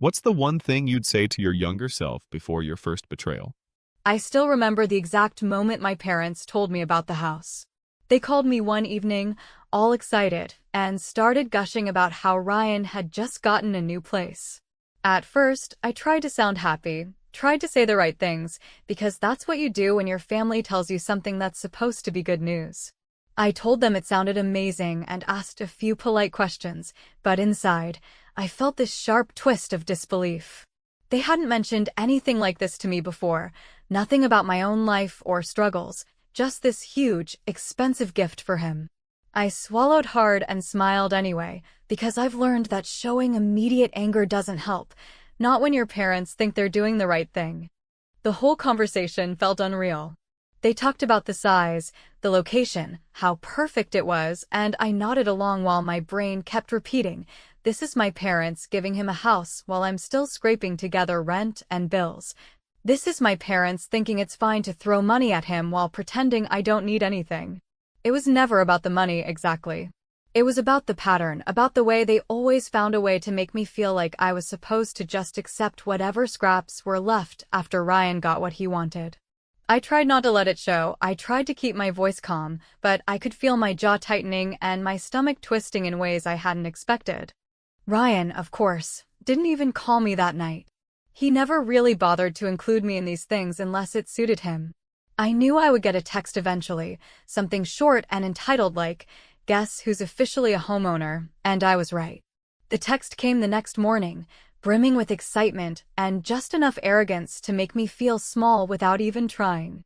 What's the one thing you'd say to your younger self before your first betrayal? I still remember the exact moment my parents told me about the house. They called me one evening, all excited, and started gushing about how Ryan had just gotten a new place. At first, I tried to sound happy, tried to say the right things, because that's what you do when your family tells you something that's supposed to be good news. I told them it sounded amazing and asked a few polite questions, but inside, I felt this sharp twist of disbelief. They hadn't mentioned anything like this to me before, nothing about my own life or struggles, just this huge, expensive gift for him. I swallowed hard and smiled anyway, because I've learned that showing immediate anger doesn't help, not when your parents think they're doing the right thing. The whole conversation felt unreal. They talked about the size, the location, how perfect it was, and I nodded along while my brain kept repeating, "This is my parents giving him a house while I'm still scraping together rent and bills. This is my parents thinking it's fine to throw money at him while pretending I don't need anything." It was never about the money exactly. It was about the pattern, about the way they always found a way to make me feel like I was supposed to just accept whatever scraps were left after Ryan got what he wanted. I tried not to let it show, I tried to keep my voice calm, but I could feel my jaw tightening and my stomach twisting in ways I hadn't expected. Ryan, of course, didn't even call me that night. He never really bothered to include me in these things unless it suited him. I knew I would get a text eventually, something short and entitled like, "Guess who's officially a homeowner," and I was right. The text came the next morning, brimming with excitement and just enough arrogance to make me feel small without even trying.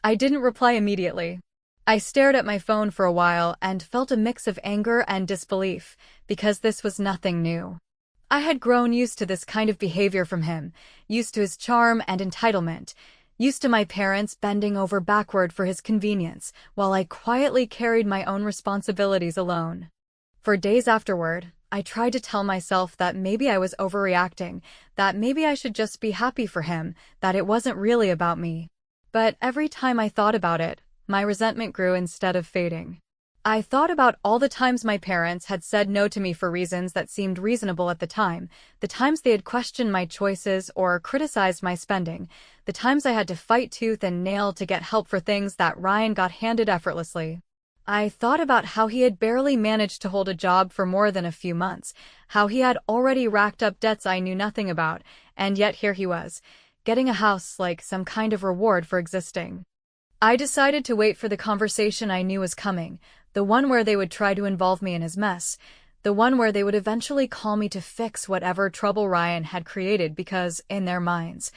I didn't reply immediately. I stared at my phone for a while and felt a mix of anger and disbelief, because this was nothing new. I had grown used to this kind of behavior from him, used to his charm and entitlement, used to my parents bending over backward for his convenience, while I quietly carried my own responsibilities alone. For days afterward, I tried to tell myself that maybe I was overreacting, that maybe I should just be happy for him, that it wasn't really about me. But every time I thought about it, my resentment grew instead of fading. I thought about all the times my parents had said no to me for reasons that seemed reasonable at the time, the times they had questioned my choices or criticized my spending, the times I had to fight tooth and nail to get help for things that Ryan got handed effortlessly. I thought about how he had barely managed to hold a job for more than a few months, how he had already racked up debts I knew nothing about, and yet here he was, getting a house like some kind of reward for existing. I decided to wait for the conversation I knew was coming, the one where they would try to involve me in his mess, the one where they would eventually call me to fix whatever trouble Ryan had created because, in their minds,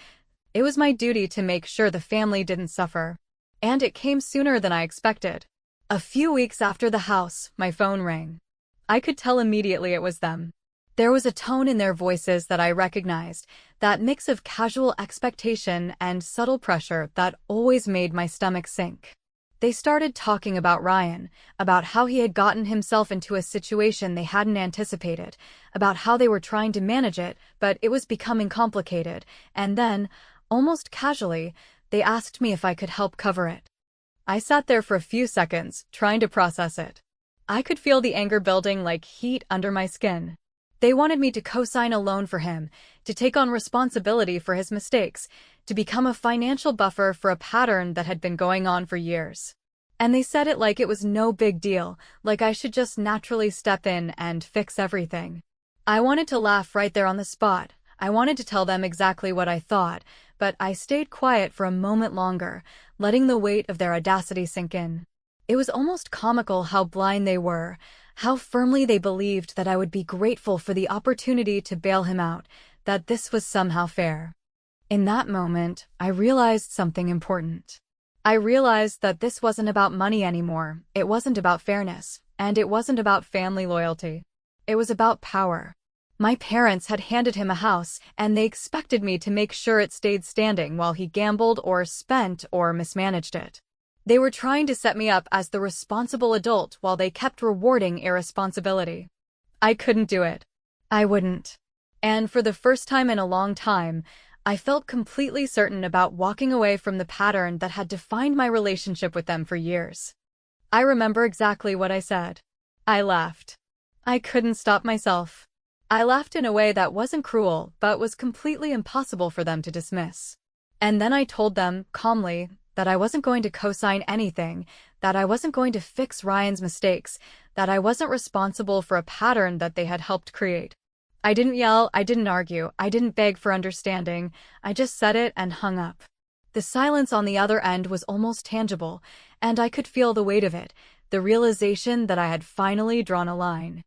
it was my duty to make sure the family didn't suffer. And it came sooner than I expected. A few weeks after the house, my phone rang. I could tell immediately it was them. There was a tone in their voices that I recognized, that mix of casual expectation and subtle pressure that always made my stomach sink. They started talking about Ryan, about how he had gotten himself into a situation they hadn't anticipated, about how they were trying to manage it, but it was becoming complicated, and then, almost casually, they asked me if I could help cover it. I sat there for a few seconds, trying to process it. I could feel the anger building like heat under my skin. They wanted me to co-sign a loan for him, to take on responsibility for his mistakes, to become a financial buffer for a pattern that had been going on for years. And they said it like it was no big deal, like I should just naturally step in and fix everything. I wanted to laugh right there on the spot. I wanted to tell them exactly what I thought, but I stayed quiet for a moment longer, letting the weight of their audacity sink in. It was almost comical how blind they were, how firmly they believed that I would be grateful for the opportunity to bail him out, that this was somehow fair. In that moment, I realized something important. I realized that this wasn't about money anymore, it wasn't about fairness, and it wasn't about family loyalty. It was about power. My parents had handed him a house, and they expected me to make sure it stayed standing while he gambled or spent or mismanaged it. They were trying to set me up as the responsible adult while they kept rewarding irresponsibility. I couldn't do it. I wouldn't. And for the first time in a long time, I felt completely certain about walking away from the pattern that had defined my relationship with them for years. I remember exactly what I said. I laughed. I couldn't stop myself. I laughed in a way that wasn't cruel, but was completely impossible for them to dismiss. And then I told them, calmly, that I wasn't going to co-sign anything, that I wasn't going to fix Ryan's mistakes, that I wasn't responsible for a pattern that they had helped create. I didn't yell, I didn't argue, I didn't beg for understanding, I just said it and hung up. The silence on the other end was almost tangible, and I could feel the weight of it, the realization that I had finally drawn a line.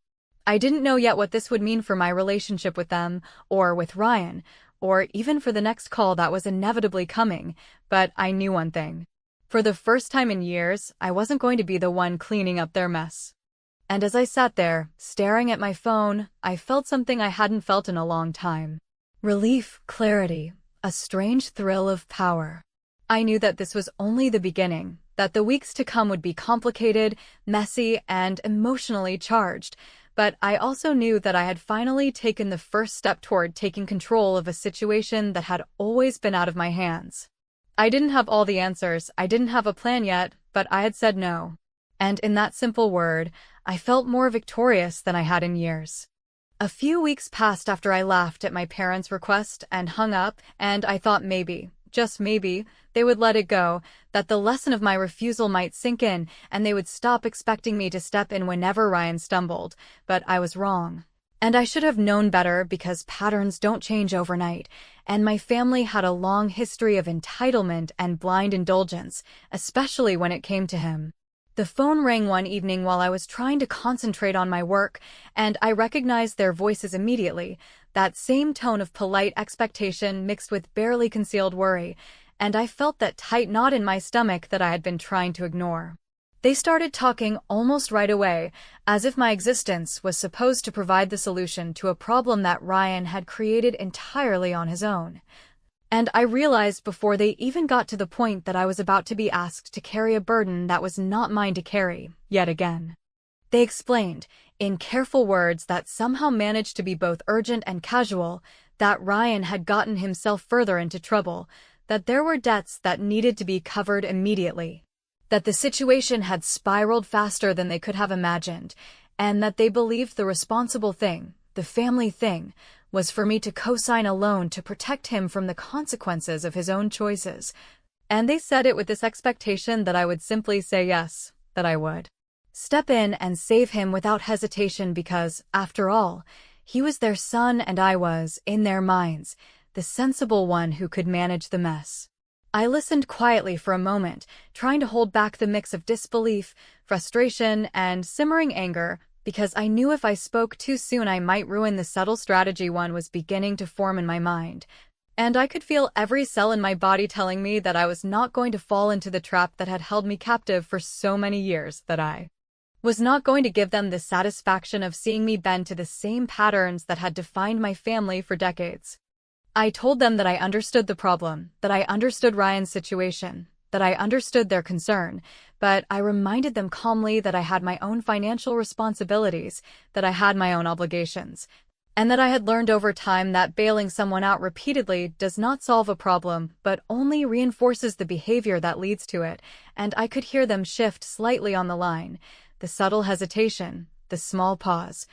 I didn't know yet what this would mean for my relationship with them, or with Ryan, or even for the next call that was inevitably coming, but I knew one thing. For the first time in years, I wasn't going to be the one cleaning up their mess. And as I sat there, staring at my phone, I felt something I hadn't felt in a long time. Relief, clarity, a strange thrill of power. I knew that this was only the beginning, that the weeks to come would be complicated, messy, and emotionally charged, but I also knew that I had finally taken the first step toward taking control of a situation that had always been out of my hands. I didn't have all the answers, I didn't have a plan yet, but I had said no. And in that simple word, I felt more victorious than I had in years. A few weeks passed after I laughed at my parents' request and hung up, and I thought maybe, just maybe, they would let it go, that the lesson of my refusal might sink in, and they would stop expecting me to step in whenever Ryan stumbled. But I was wrong. And I should have known better because patterns don't change overnight, and my family had a long history of entitlement and blind indulgence, especially when it came to him. The phone rang one evening while I was trying to concentrate on my work, and I recognized their voices immediately, that same tone of polite expectation mixed with barely concealed worry, and I felt that tight knot in my stomach that I had been trying to ignore. They started talking almost right away, as if my existence was supposed to provide the solution to a problem that Ryan had created entirely on his own. And I realized before they even got to the point that I was about to be asked to carry a burden that was not mine to carry, yet again. They explained, in careful words that somehow managed to be both urgent and casual, that Ryan had gotten himself further into trouble, that there were debts that needed to be covered immediately, that the situation had spiraled faster than they could have imagined, and that they believed the responsible thing, the family thing, was for me to co-sign a loan to protect him from the consequences of his own choices. And they said it with this expectation that I would simply say yes, that I would step in and save him without hesitation because, after all, he was their son and I was, in their minds, the sensible one who could manage the mess. I listened quietly for a moment, trying to hold back the mix of disbelief, frustration, and simmering anger, because I knew if I spoke too soon I might ruin the subtle strategy one was beginning to form in my mind. And I could feel every cell in my body telling me that I was not going to fall into the trap that had held me captive for so many years, that I was not going to give them the satisfaction of seeing me bend to the same patterns that had defined my family for decades. I told them that I understood the problem, that I understood Ryan's situation, that I understood their concern, but I reminded them calmly that I had my own financial responsibilities, that I had my own obligations, and that I had learned over time that bailing someone out repeatedly does not solve a problem but only reinforces the behavior that leads to it, and I could hear them shift slightly on the line, the subtle hesitation, the small pause,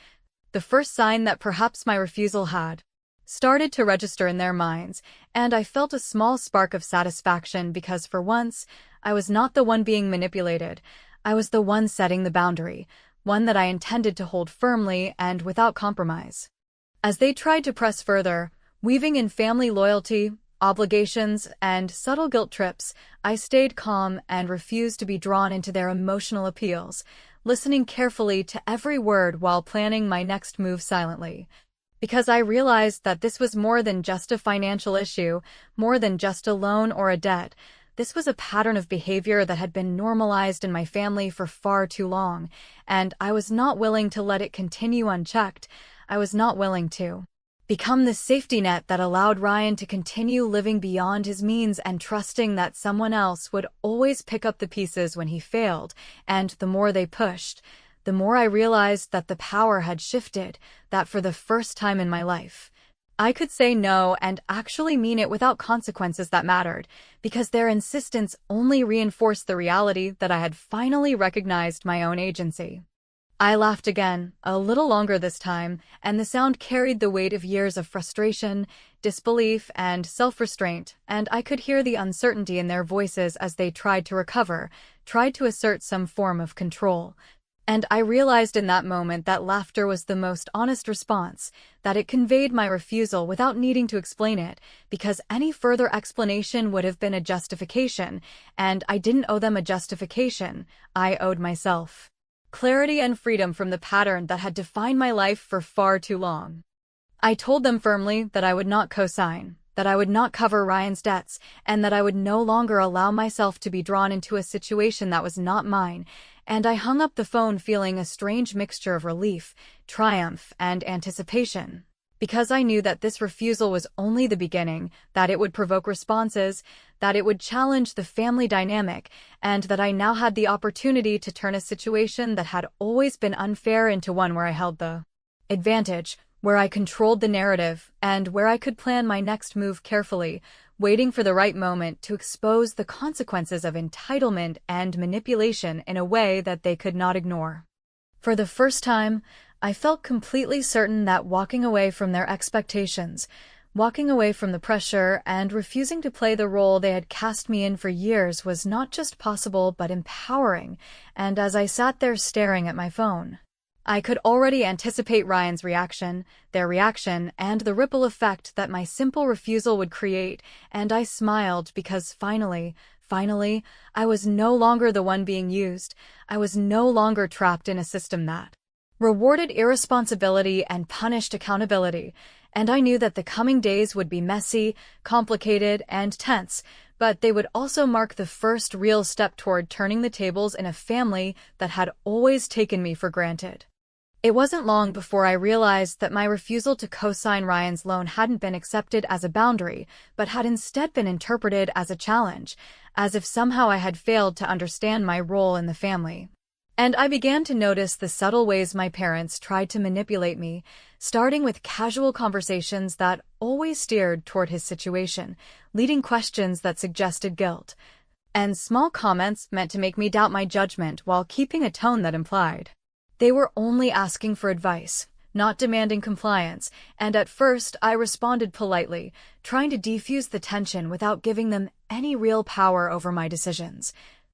the first sign that perhaps my refusal had started to register in their minds, and I felt a small spark of satisfaction because for once, I was not the one being manipulated. I was the one setting the boundary, one that I intended to hold firmly and without compromise. As they tried to press further, weaving in family loyalty, obligations, and subtle guilt trips, I stayed calm and refused to be drawn into their emotional appeals, listening carefully to every word while planning my next move silently. Because I realized that this was more than just a financial issue, more than just a loan or a debt. This was a pattern of behavior that had been normalized in my family for far too long, and I was not willing to let it continue unchecked. I was not willing to become the safety net that allowed Ryan to continue living beyond his means and trusting that someone else would always pick up the pieces when he failed, and the more they pushed, the more I realized that the power had shifted, that for the first time in my life, I could say no and actually mean it without consequences that mattered, because their insistence only reinforced the reality that I had finally recognized my own agency. I laughed again, a little longer this time, and the sound carried the weight of years of frustration, disbelief, and self-restraint, and I could hear the uncertainty in their voices as they tried to recover, tried to assert some form of control. And I realized in that moment that laughter was the most honest response, that it conveyed my refusal without needing to explain it, because any further explanation would have been a justification, and I didn't owe them a justification, I owed myself clarity and freedom from the pattern that had defined my life for far too long. I told them firmly that I would not co-sign, that I would not cover Ryan's debts, and that I would no longer allow myself to be drawn into a situation that was not mine, and I hung up the phone feeling a strange mixture of relief, triumph, and anticipation. Because I knew that this refusal was only the beginning, that it would provoke responses, that it would challenge the family dynamic, and that I now had the opportunity to turn a situation that had always been unfair into one where I held the advantage, where I controlled the narrative, and where I could plan my next move carefully, waiting for the right moment to expose the consequences of entitlement and manipulation in a way that they could not ignore. For the first time, I felt completely certain that walking away from their expectations, walking away from the pressure, and refusing to play the role they had cast me in for years was not just possible but empowering, and as I sat there staring at my phone, I could already anticipate Ryan's reaction, their reaction, and the ripple effect that my simple refusal would create, and I smiled because finally, I was no longer the one being used. I was no longer trapped in a system that rewarded irresponsibility and punished accountability, and I knew that the coming days would be messy, complicated, and tense, but they would also mark the first real step toward turning the tables in a family that had always taken me for granted. It wasn't long before I realized that my refusal to co-sign Ryan's loan hadn't been accepted as a boundary, but had instead been interpreted as a challenge, as if somehow I had failed to understand my role in the family. And I began to notice the subtle ways my parents tried to manipulate me, starting with casual conversations that always steered toward his situation, leading questions that suggested guilt, and small comments meant to make me doubt my judgment while keeping a tone that implied they were only asking for advice, not demanding compliance, and at first I responded politely, trying to defuse the tension without giving them any real power over my decisions.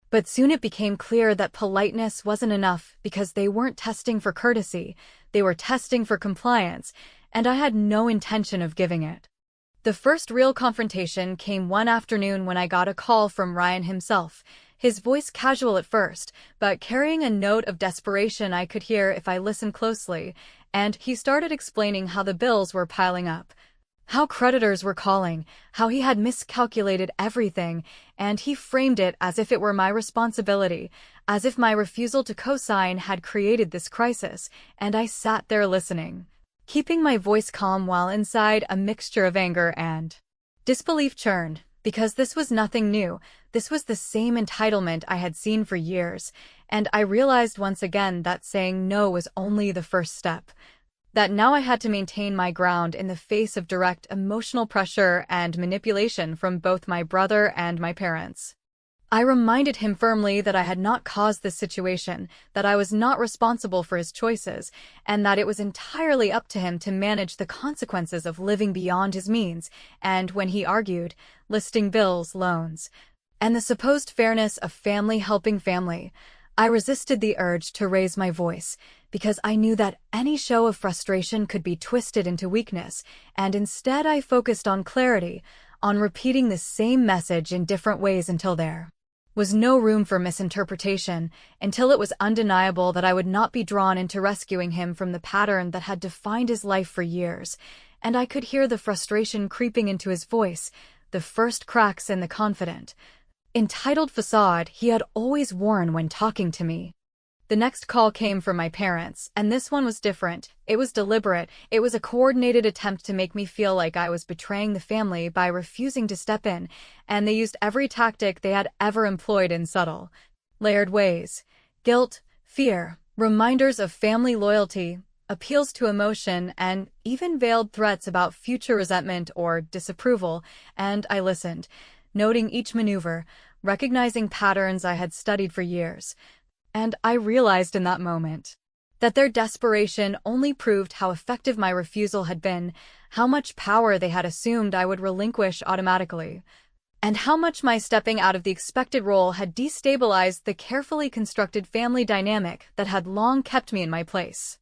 But soon it became clear that politeness wasn't enough because they weren't testing for courtesy, they were testing for compliance, and I had no intention of giving it. The first real confrontation came one afternoon when I got a call from Ryan himself, his voice casual at first, but carrying a note of desperation I could hear if I listened closely, and he started explaining how the bills were piling up, how creditors were calling, how he had miscalculated everything, and he framed it as if it were my responsibility, as if my refusal to co-sign had created this crisis, and I sat there listening, keeping my voice calm while inside a mixture of anger and disbelief churned, because this was nothing new, this was the same entitlement I had seen for years, and I realized once again that saying no was only the first step. That now I had to maintain my ground in the face of direct emotional pressure and manipulation from both my brother and my parents. I reminded him firmly that I had not caused this situation, that I was not responsible for his choices, and that it was entirely up to him to manage the consequences of living beyond his means, and when he argued, listing bills, loans, and the supposed fairness of family helping family, I resisted the urge to raise my voice, because I knew that any show of frustration could be twisted into weakness, and instead I focused on clarity, on repeating the same message in different ways until there was no room for misinterpretation, until it was undeniable that I would not be drawn into rescuing him from the pattern that had defined his life for years, and I could hear the frustration creeping into his voice, the first cracks in the confident, entitled facade he had always worn when talking to me. The next call came from my parents, and this one was different. It was deliberate. It was a coordinated attempt to make me feel like I was betraying the family by refusing to step in, and they used every tactic they had ever employed in subtle, layered ways. Guilt, fear, reminders of family loyalty, appeals to emotion, and even veiled threats about future resentment or disapproval, and I listened, noting each maneuver, recognizing patterns I had studied for years. And I realized in that moment, That their desperation only proved how effective my refusal had been, how much power they had assumed I would relinquish automatically, and how much my stepping out of the expected role had destabilized the carefully constructed family dynamic that had long kept me in my place.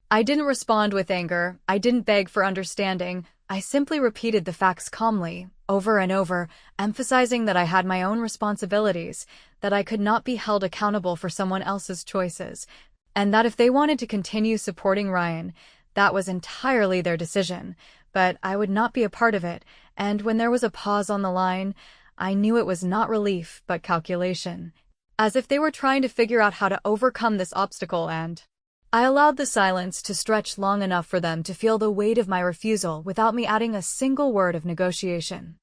I didn't respond with anger, I didn't beg for understanding, I simply repeated the facts calmly, over and over, emphasizing that I had my own responsibilities, that I could not be held accountable for someone else's choices, and that if they wanted to continue supporting Ryan, that was entirely their decision, but I would not be a part of it, and when there was a pause on the line, I knew it was not relief but calculation, as if they were trying to figure out how to overcome this obstacle, and I allowed the silence to stretch long enough for them to feel the weight of my refusal without me adding a single word of negotiation.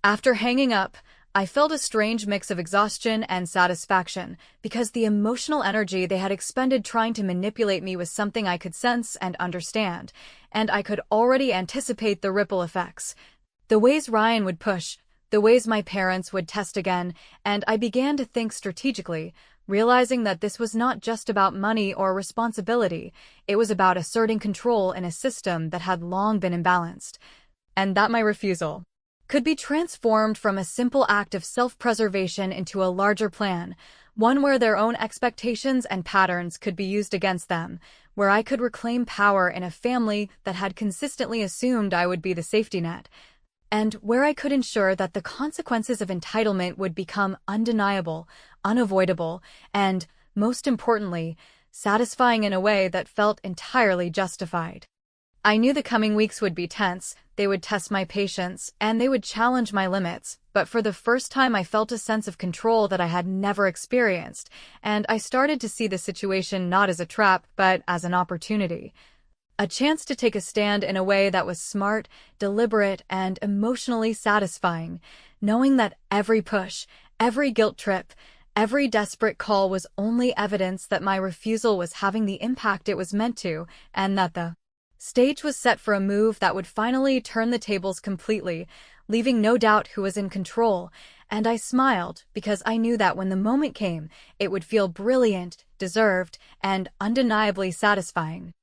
After hanging up, I felt a strange mix of exhaustion and satisfaction, because the emotional energy they had expended trying to manipulate me was something I could sense and understand, and I could already anticipate the ripple effects. The ways Ryan would push, the ways my parents would test again, and I began to think strategically, realizing that this was not just about money or responsibility, it was about asserting control in a system that had long been imbalanced, and that my refusal could be transformed from a simple act of self-preservation into a larger plan, one where their own expectations and patterns could be used against them, where I could reclaim power in a family that had consistently assumed I would be the safety net, and where I could ensure that the consequences of entitlement would become undeniable, unavoidable, and, most importantly, satisfying in a way that felt entirely justified. I knew the coming weeks would be tense, they would test my patience, and they would challenge my limits, but for the first time I felt a sense of control that I had never experienced, and I started to see the situation not as a trap, but as an opportunity. A chance to take a stand in a way that was smart, deliberate, and emotionally satisfying, knowing that every push, every guilt trip, every desperate call was only evidence that my refusal was having the impact it was meant to, and that the stage was set for a move that would finally turn the tables completely, leaving no doubt who was in control, and I smiled because I knew that when the moment came, it would feel brilliant, deserved, and undeniably satisfying.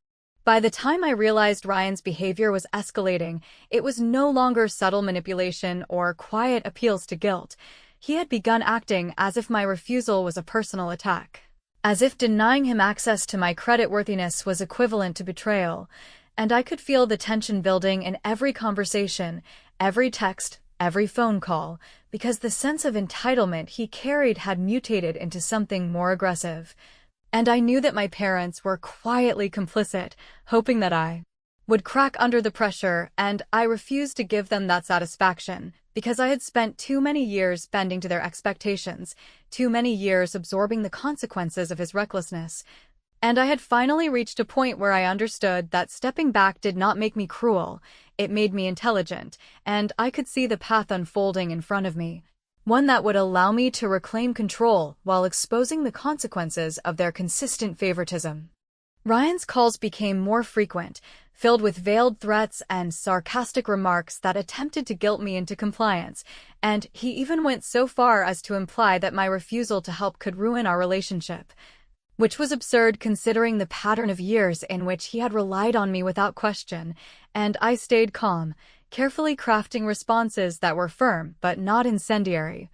By the time I realized Ryan's behavior was escalating, it was no longer subtle manipulation or quiet appeals to guilt. He had begun acting as if my refusal was a personal attack, as if denying him access to my creditworthiness was equivalent to betrayal, and I could feel the tension building in every conversation, every text, every phone call, because the sense of entitlement he carried had mutated into something more aggressive. And I knew that my parents were quietly complicit, hoping that I would crack under the pressure, and I refused to give them that satisfaction, because I had spent too many years bending to their expectations, too many years absorbing the consequences of his recklessness. And I had finally reached a point where I understood that stepping back did not make me cruel, it made me intelligent, and I could see the path unfolding in front of me, one that would allow me to reclaim control while exposing the consequences of their consistent favoritism. Ryan's calls became more frequent, filled with veiled threats and sarcastic remarks that attempted to guilt me into compliance, and he even went so far as to imply that my refusal to help could ruin our relationship, which was absurd considering the pattern of years in which he had relied on me without question, and I stayed calm, carefully crafting responses that were firm but not incendiary,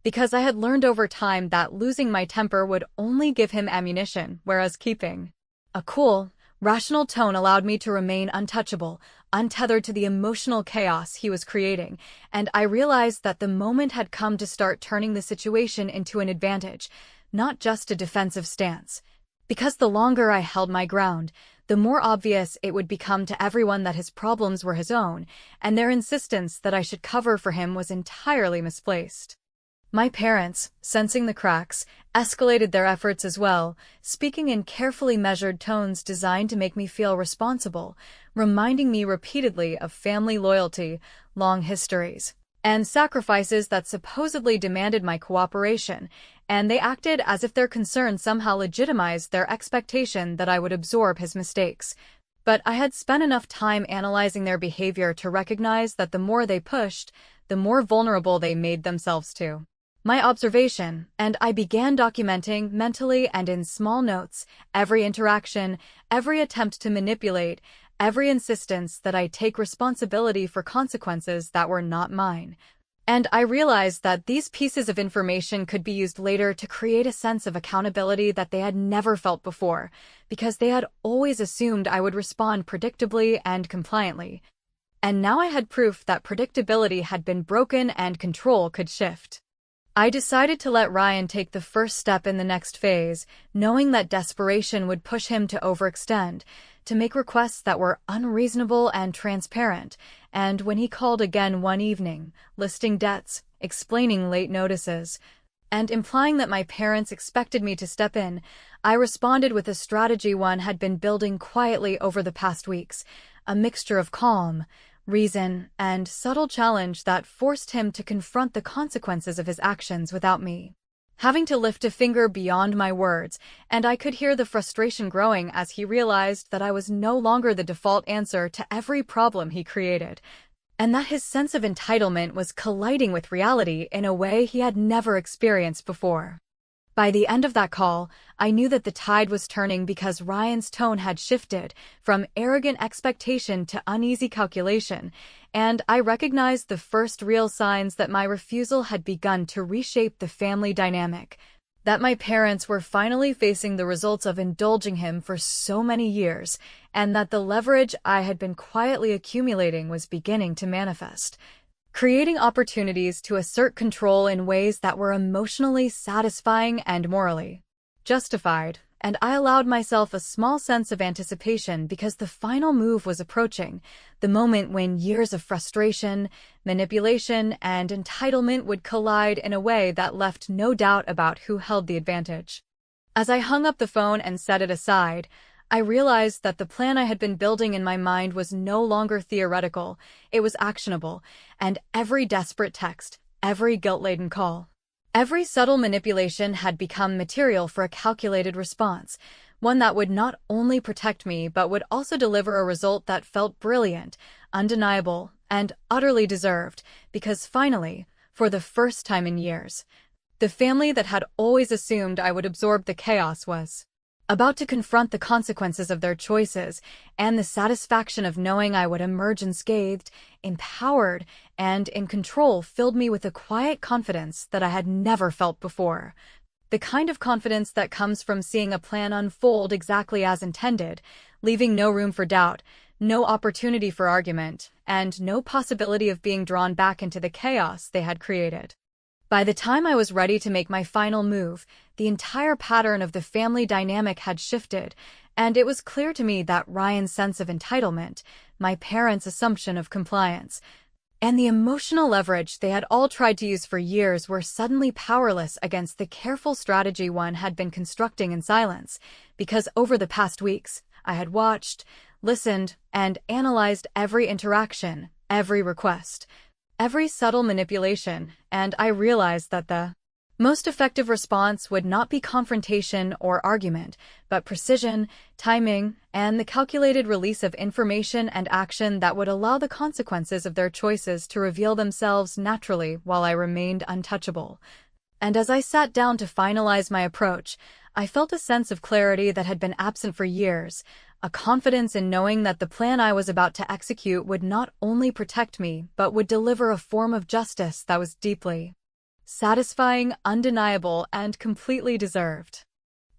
because I had learned over time that losing my temper would only give him ammunition, whereas keeping a cool, rational tone allowed me to remain untouchable, untethered to the emotional chaos he was creating, and I realized that the moment had come to start turning the situation into an advantage, not just a defensive stance. Because the longer I held my ground, the more obvious it would become to everyone that his problems were his own, and their insistence that I should cover for him was entirely misplaced. My parents, sensing the cracks, escalated their efforts as well, speaking in carefully measured tones designed to make me feel responsible, reminding me repeatedly of family loyalty, long histories, and sacrifices that supposedly demanded my cooperation, and they acted as if their concern somehow legitimized their expectation that I would absorb his mistakes. But I had spent enough time analyzing their behavior to recognize that the more they pushed, the more vulnerable they made themselves to my observation, and I began documenting mentally and in small notes every interaction, every attempt to manipulate, every insistence that I take responsibility for consequences that were not mine. And I realized that these pieces of information could be used later to create a sense of accountability that they had never felt before, because they had always assumed I would respond predictably and compliantly. And now I had proof that predictability had been broken and control could shift. I decided to let Ryan take the first step in the next phase, knowing that desperation would push him to overextend, to make requests that were unreasonable and transparent. And when he called again one evening, listing debts, explaining late notices, and implying that my parents expected me to step in, I responded with a strategy one had been building quietly over the past weeks, a mixture of calm, reason, and subtle challenge that forced him to confront the consequences of his actions without me having to lift a finger beyond my words, and I could hear the frustration growing as he realized that I was no longer the default answer to every problem he created, and that his sense of entitlement was colliding with reality in a way he had never experienced before. By the end of that call, I knew that the tide was turning because Ryan's tone had shifted from arrogant expectation to uneasy calculation, and I recognized the first real signs that my refusal had begun to reshape the family dynamic, that my parents were finally facing the results of indulging him for so many years, and that the leverage I had been quietly accumulating was beginning to manifest, creating opportunities to assert control in ways that were emotionally satisfying and morally justified, and I allowed myself a small sense of anticipation because the final move was approaching, the moment when years of frustration, manipulation, and entitlement would collide in a way that left no doubt about who held the advantage. As I hung up the phone and set it aside, I realized that the plan I had been building in my mind was no longer theoretical, it was actionable, and every desperate text, every guilt-laden call, every subtle manipulation had become material for a calculated response, one that would not only protect me but would also deliver a result that felt brilliant, undeniable, and utterly deserved, because finally, for the first time in years, the family that had always assumed I would absorb the chaos was about to confront the consequences of their choices, and the satisfaction of knowing I would emerge unscathed, empowered, and in control filled me with a quiet confidence that I had never felt before. The kind of confidence that comes from seeing a plan unfold exactly as intended, leaving no room for doubt, no opportunity for argument, and no possibility of being drawn back into the chaos they had created. By the time I was ready to make my final move, the entire pattern of the family dynamic had shifted, and it was clear to me that Ryan's sense of entitlement, my parents' assumption of compliance, and the emotional leverage they had all tried to use for years were suddenly powerless against the careful strategy one had been constructing in silence, because over the past weeks, I had watched, listened, and analyzed every interaction, every request, every subtle manipulation, and I realized that the most effective response would not be confrontation or argument, but precision, timing, and the calculated release of information and action that would allow the consequences of their choices to reveal themselves naturally while I remained untouchable. And as I sat down to finalize my approach, I felt a sense of clarity that had been absent for years, a confidence in knowing that the plan I was about to execute would not only protect me, but would deliver a form of justice that was deeply satisfying, undeniable, and completely deserved.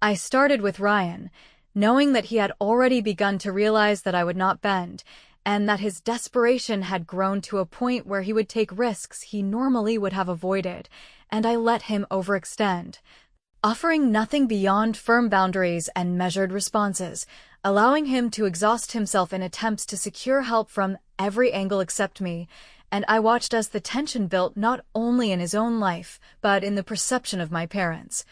I started with Ryan, knowing that he had already begun to realize that I would not bend, and that his desperation had grown to a point where he would take risks he normally would have avoided, and I let him overextend, offering nothing beyond firm boundaries and measured responses, allowing him to exhaust himself in attempts to secure help from every angle except me, and I watched as the tension built not only in his own life, but in the perception of my parents,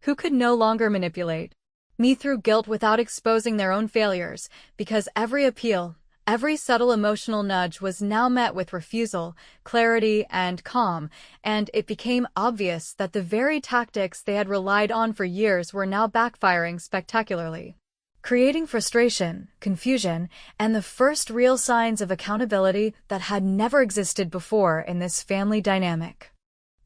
who could no longer manipulate me through guilt without exposing their own failures, because every appeal, every subtle emotional nudge was now met with refusal, clarity, and calm, and it became obvious that the very tactics they had relied on for years were now backfiring spectacularly, creating frustration, confusion, and the first real signs of accountability that had never existed before in this family dynamic.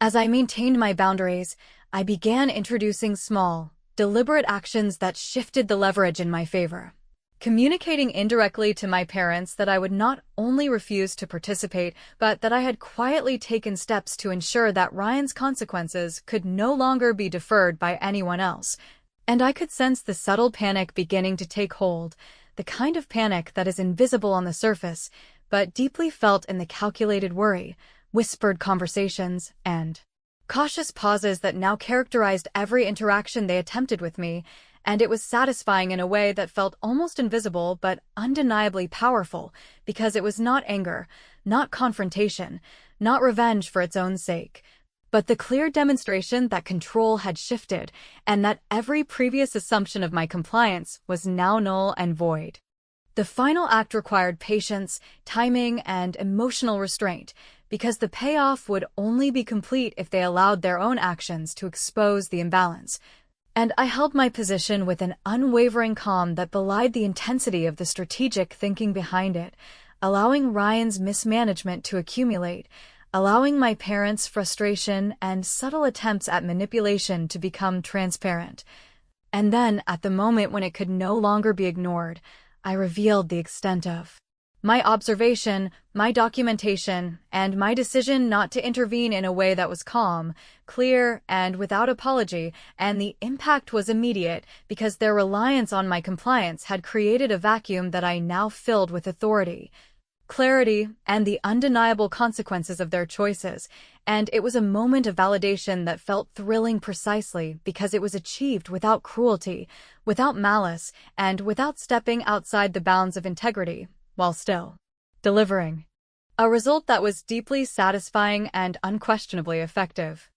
As I maintained my boundaries, I began introducing small, deliberate actions that shifted the leverage in my favor. Communicating indirectly to my parents that I would not only refuse to participate, but that I had quietly taken steps to ensure that Ryan's consequences could no longer be deferred by anyone else. And I could sense the subtle panic beginning to take hold, the kind of panic that is invisible on the surface, but deeply felt in the calculated worry, whispered conversations, and cautious pauses that now characterized every interaction they attempted with me, and it was satisfying in a way that felt almost invisible but undeniably powerful, because it was not anger, not confrontation, not revenge for its own sake, but the clear demonstration that control had shifted, and that every previous assumption of my compliance was now null and void. The final act required patience, timing, and emotional restraint, because the payoff would only be complete if they allowed their own actions to expose the imbalance. And I held my position with an unwavering calm that belied the intensity of the strategic thinking behind it, allowing Ryan's mismanagement to accumulate, allowing my parents' frustration and subtle attempts at manipulation to become transparent. And then, at the moment when it could no longer be ignored, I revealed the extent of my observation, my documentation, and my decision not to intervene in a way that was calm, clear, and without apology, and the impact was immediate because their reliance on my compliance had created a vacuum that I now filled with authority, clarity, and the undeniable consequences of their choices, and it was a moment of validation that felt thrilling precisely because it was achieved without cruelty, without malice, and without stepping outside the bounds of integrity, while still delivering a result that was deeply satisfying and unquestionably effective.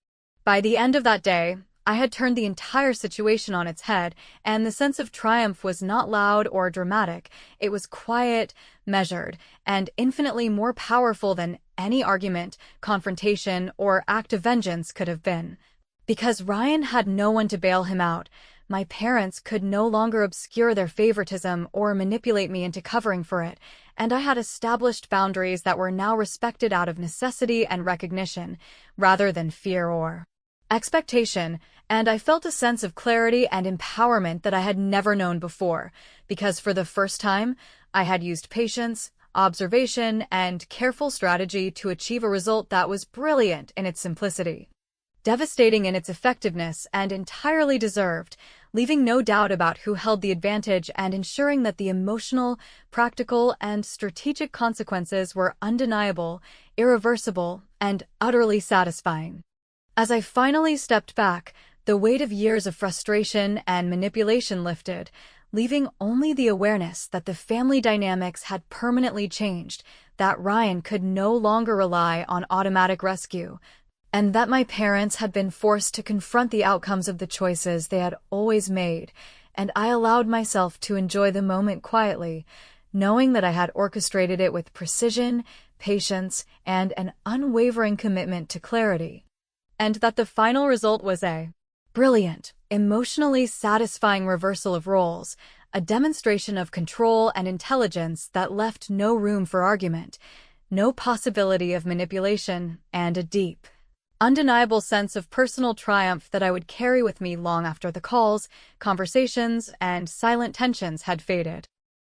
By the end of that day, I had turned the entire situation on its head, and the sense of triumph was not loud or dramatic. It was quiet, measured, and infinitely more powerful than any argument, confrontation, or act of vengeance could have been. Because Ryan had no one to bail him out, my parents could no longer obscure their favoritism or manipulate me into covering for it, and I had established boundaries that were now respected out of necessity and recognition, rather than fear or expectation, and I felt a sense of clarity and empowerment that I had never known before, because for the first time, I had used patience, observation, and careful strategy to achieve a result that was brilliant in its simplicity, devastating in its effectiveness, and entirely deserved, leaving no doubt about who held the advantage and ensuring that the emotional, practical, and strategic consequences were undeniable, irreversible, and utterly satisfying. As I finally stepped back, the weight of years of frustration and manipulation lifted, leaving only the awareness that the family dynamics had permanently changed, that Ryan could no longer rely on automatic rescue, and that my parents had been forced to confront the outcomes of the choices they had always made, and I allowed myself to enjoy the moment quietly, knowing that I had orchestrated it with precision, patience, and an unwavering commitment to clarity, and that the final result was a brilliant, emotionally satisfying reversal of roles, a demonstration of control and intelligence that left no room for argument, no possibility of manipulation, and a deep, undeniable sense of personal triumph that I would carry with me long after the calls, conversations, and silent tensions had faded.